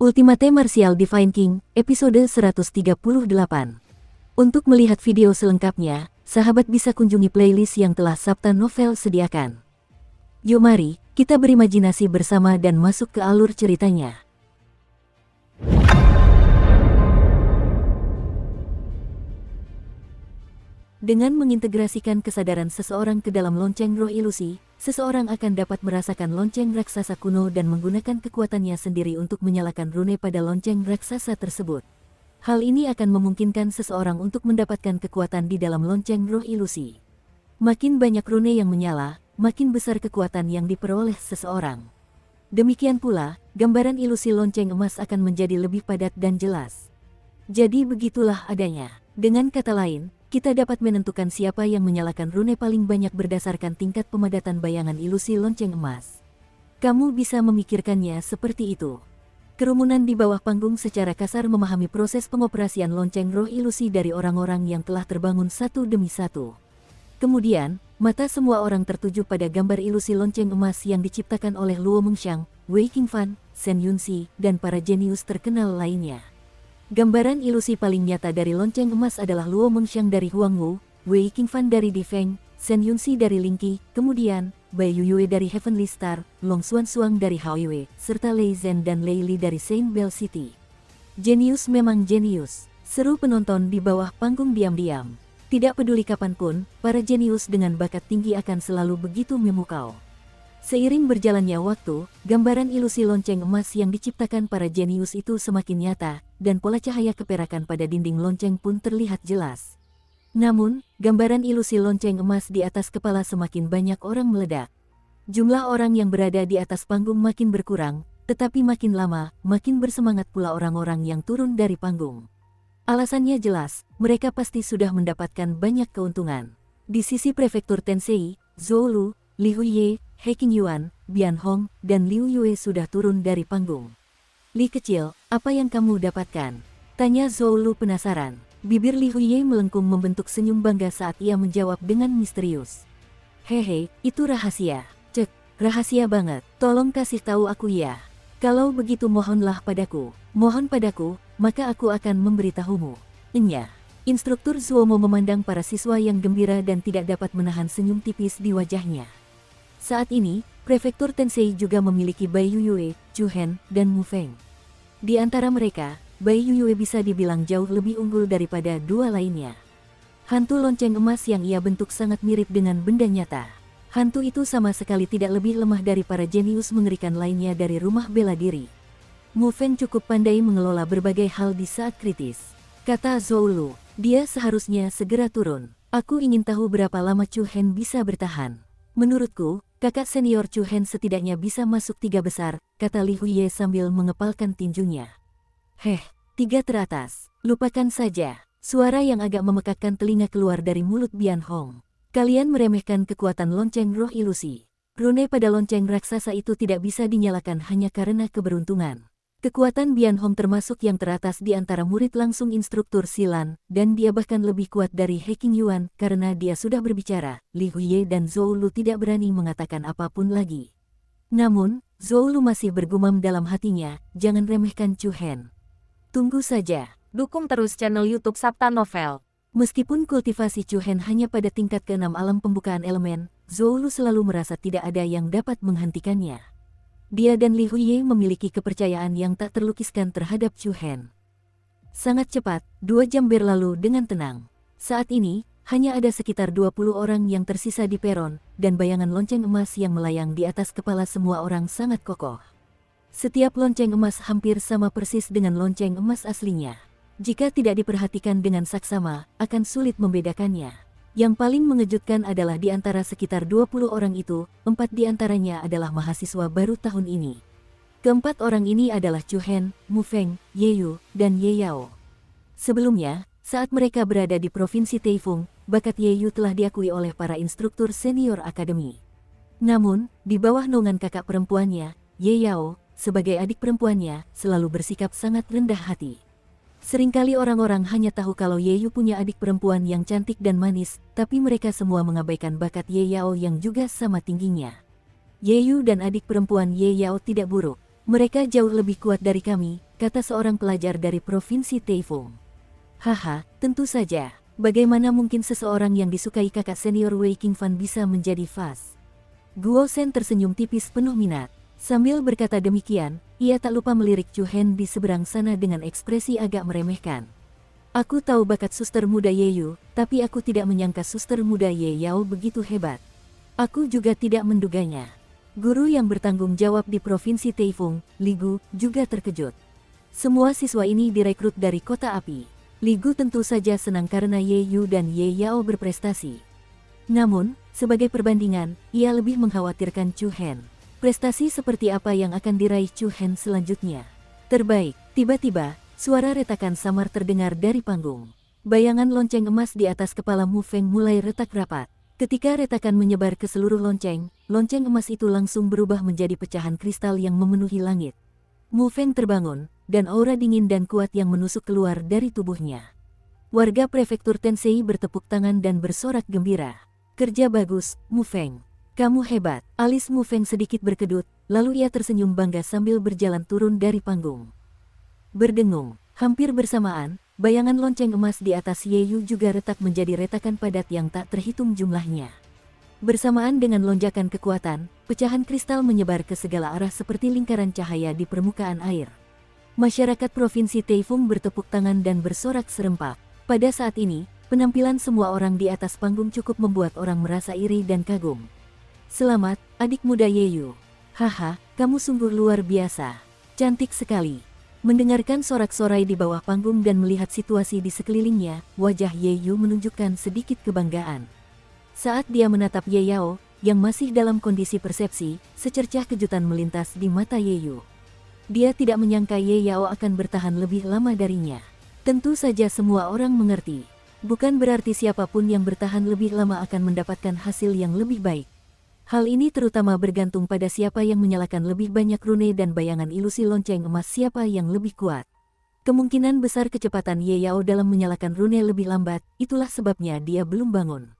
Ultimate Martial Divine King, episode 138. Untuk melihat video selengkapnya, sahabat bisa kunjungi playlist yang telah Sabta Novel sediakan. Yuk mari, kita berimajinasi bersama dan masuk ke alur ceritanya. Dengan mengintegrasikan kesadaran seseorang ke dalam lonceng roh ilusi, seseorang akan dapat merasakan lonceng raksasa kuno dan menggunakan kekuatannya sendiri untuk menyalakan rune pada lonceng raksasa tersebut. Hal ini akan memungkinkan seseorang untuk mendapatkan kekuatan di dalam lonceng roh ilusi. Makin banyak rune yang menyala, makin besar kekuatan yang diperoleh seseorang. Demikian pula, gambaran ilusi lonceng emas akan menjadi lebih padat dan jelas. Jadi begitulah adanya. Dengan kata lain, kita dapat menentukan siapa yang menyalakan rune paling banyak berdasarkan tingkat pemadatan bayangan ilusi lonceng emas. Kamu bisa memikirkannya seperti itu. Kerumunan di bawah panggung secara kasar memahami proses pengoperasian lonceng roh ilusi dari orang-orang yang telah terbangun satu demi satu. Kemudian, mata semua orang tertuju pada gambar ilusi lonceng emas yang diciptakan oleh Luo Mengxiang, Wei Qingfan, Shen Yunxi, dan para jenius terkenal lainnya. Gambaran ilusi paling nyata dari lonceng emas adalah Luo Mengxiang dari Huangwu, Wei Qingfan dari Difeng, Shen Yunxi dari Lingqi, kemudian Bai Yuyue dari Heavenly Star, Long Xuanxuang dari Haoyue, serta Lei Zhen dan Lei Li dari Saint Bell City. Jenius memang jenius, seru penonton di bawah panggung diam-diam. Tidak peduli kapanpun, para jenius dengan bakat tinggi akan selalu begitu memukau. Seiring berjalannya waktu, gambaran ilusi lonceng emas yang diciptakan para jenius itu semakin nyata, dan pola cahaya keperakan pada dinding lonceng pun terlihat jelas. Namun, gambaran ilusi lonceng emas di atas kepala semakin banyak orang meledak. Jumlah orang yang berada di atas panggung makin berkurang, tetapi makin lama, makin bersemangat pula orang-orang yang turun dari panggung. Alasannya jelas, mereka pasti sudah mendapatkan banyak keuntungan. Di sisi prefektur Tensei, Zhou Lu, Li Huiye, He Qingyuan, Bian Hong, dan Liu Yue sudah turun dari panggung. Li kecil, apa yang kamu dapatkan? Tanya Zhou Lu penasaran. Bibir Li Huiye melengkung membentuk senyum bangga saat ia menjawab dengan misterius. Hehe, itu rahasia. Cek, rahasia banget. Tolong kasih tahu aku ya. Kalau begitu mohonlah padaku. Mohon padaku, maka aku akan memberitahumu. Enya. Instruktur Zuomo memandang para siswa yang gembira dan tidak dapat menahan senyum tipis di wajahnya. Saat ini, prefektur Tensei juga memiliki Bai Yuyue, Chu Hen, dan Mu Feng. Di antara mereka, Bai Yuyue bisa dibilang jauh lebih unggul daripada dua lainnya. Hantu lonceng emas yang ia bentuk sangat mirip dengan benda nyata. Hantu itu sama sekali tidak lebih lemah dari para jenius mengerikan lainnya dari rumah bela diri. Mu Feng cukup pandai mengelola berbagai hal di saat kritis. Kata Zhou Lu, dia seharusnya segera turun. Aku ingin tahu berapa lama Chu Hen bisa bertahan. Menurutku, kakak senior Chu Hen setidaknya bisa masuk 3 besar, kata Li Huiye sambil mengepalkan tinjunya. Heh, 3 teratas. Lupakan saja. Suara yang agak memekakkan telinga keluar dari mulut Bian Hong. Kalian meremehkan kekuatan lonceng roh ilusi. Rune pada lonceng raksasa itu tidak bisa dinyalakan hanya karena keberuntungan. Kekuatan Bian Hong termasuk yang teratas di antara murid langsung instruktur Silan, dan dia bahkan lebih kuat dari He Qingyuan karena dia sudah berbicara. Li Huiye dan Zhou Lu tidak berani mengatakan apapun lagi. Namun, Zhou Lu masih bergumam dalam hatinya, jangan remehkan Chu Hen. Tunggu saja, dukung terus channel YouTube Sabta Novel. Meskipun kultivasi Chu Hen hanya pada tingkat ke-6 alam pembukaan elemen, Zhou Lu selalu merasa tidak ada yang dapat menghentikannya. Dia dan Li Huiye memiliki kepercayaan yang tak terlukiskan terhadap Chu Hen. Sangat cepat, 2 jam berlalu dengan tenang. Saat ini, hanya ada sekitar 20 orang yang tersisa di peron, dan bayangan lonceng emas yang melayang di atas kepala semua orang sangat kokoh. Setiap lonceng emas hampir sama persis dengan lonceng emas aslinya. Jika tidak diperhatikan dengan saksama, akan sulit membedakannya. Yang paling mengejutkan adalah di antara sekitar 20 orang itu, 4 di antaranya adalah mahasiswa baru tahun ini. Keempat orang ini adalah Chu Hen, Mu Feng, Ye Yu, dan Ye Yao. Sebelumnya, saat mereka berada di Provinsi Taifeng, bakat Ye Yu telah diakui oleh para instruktur senior akademi. Namun, di bawah naungan kakak perempuannya, Ye Yao, sebagai adik perempuannya, selalu bersikap sangat rendah hati. Seringkali orang-orang hanya tahu kalau Ye Yu punya adik perempuan yang cantik dan manis, tapi mereka semua mengabaikan bakat Ye Yao yang juga sama tingginya. Ye Yu dan adik perempuan Ye Yao tidak buruk. Mereka jauh lebih kuat dari kami, kata seorang pelajar dari Provinsi Taifung. Haha, tentu saja. Bagaimana mungkin seseorang yang disukai kakak senior Wei Qingfan bisa menjadi fast? Guo Shen tersenyum tipis penuh minat. Sambil berkata demikian, ia tak lupa melirik Chu Hen di seberang sana dengan ekspresi agak meremehkan. Aku tahu bakat suster muda Ye Yu, tapi aku tidak menyangka suster muda Ye Yao begitu hebat. Aku juga tidak menduganya. Guru yang bertanggung jawab di Provinsi Taifung, Li Gu, juga terkejut. Semua siswa ini direkrut dari Kota Api. Li Gu tentu saja senang karena Ye Yu dan Ye Yao berprestasi. Namun, sebagai perbandingan, ia lebih mengkhawatirkan Chu Hen. Prestasi seperti apa yang akan diraih Chu Hen selanjutnya? Terbaik, tiba-tiba, suara retakan samar terdengar dari panggung. Bayangan lonceng emas di atas kepala Mu Feng mulai retak rapat. Ketika retakan menyebar ke seluruh lonceng, lonceng emas itu langsung berubah menjadi pecahan kristal yang memenuhi langit. Mu Feng terbangun, dan aura dingin dan kuat yang menusuk keluar dari tubuhnya. Warga prefektur Tensei bertepuk tangan dan bersorak gembira. Kerja bagus, Mu Feng. Kamu hebat. Alis Mu Feng sedikit berkedut, lalu ia tersenyum bangga sambil berjalan turun dari panggung. Berdengung, hampir bersamaan, bayangan lonceng emas di atas Ye Yu juga retak menjadi retakan padat yang tak terhitung jumlahnya. Bersamaan dengan lonjakan kekuatan, pecahan kristal menyebar ke segala arah seperti lingkaran cahaya di permukaan air. Masyarakat Provinsi Taifung bertepuk tangan dan bersorak serempak. Pada saat ini, penampilan semua orang di atas panggung cukup membuat orang merasa iri dan kagum. Selamat, adik muda Ye Yu. Haha, kamu sungguh luar biasa. Cantik sekali. Mendengarkan sorak-sorai di bawah panggung dan melihat situasi di sekelilingnya, wajah Ye Yu menunjukkan sedikit kebanggaan. Saat dia menatap Ye Yao, yang masih dalam kondisi persepsi, secercah kejutan melintas di mata Ye Yu. Dia tidak menyangka Ye Yao akan bertahan lebih lama darinya. Tentu saja semua orang mengerti. Bukan berarti siapapun yang bertahan lebih lama akan mendapatkan hasil yang lebih baik. Hal ini terutama bergantung pada siapa yang menyalakan lebih banyak rune dan bayangan ilusi lonceng emas siapa yang lebih kuat. Kemungkinan besar kecepatan Ye Yao dalam menyalakan rune lebih lambat, itulah sebabnya dia belum bangun.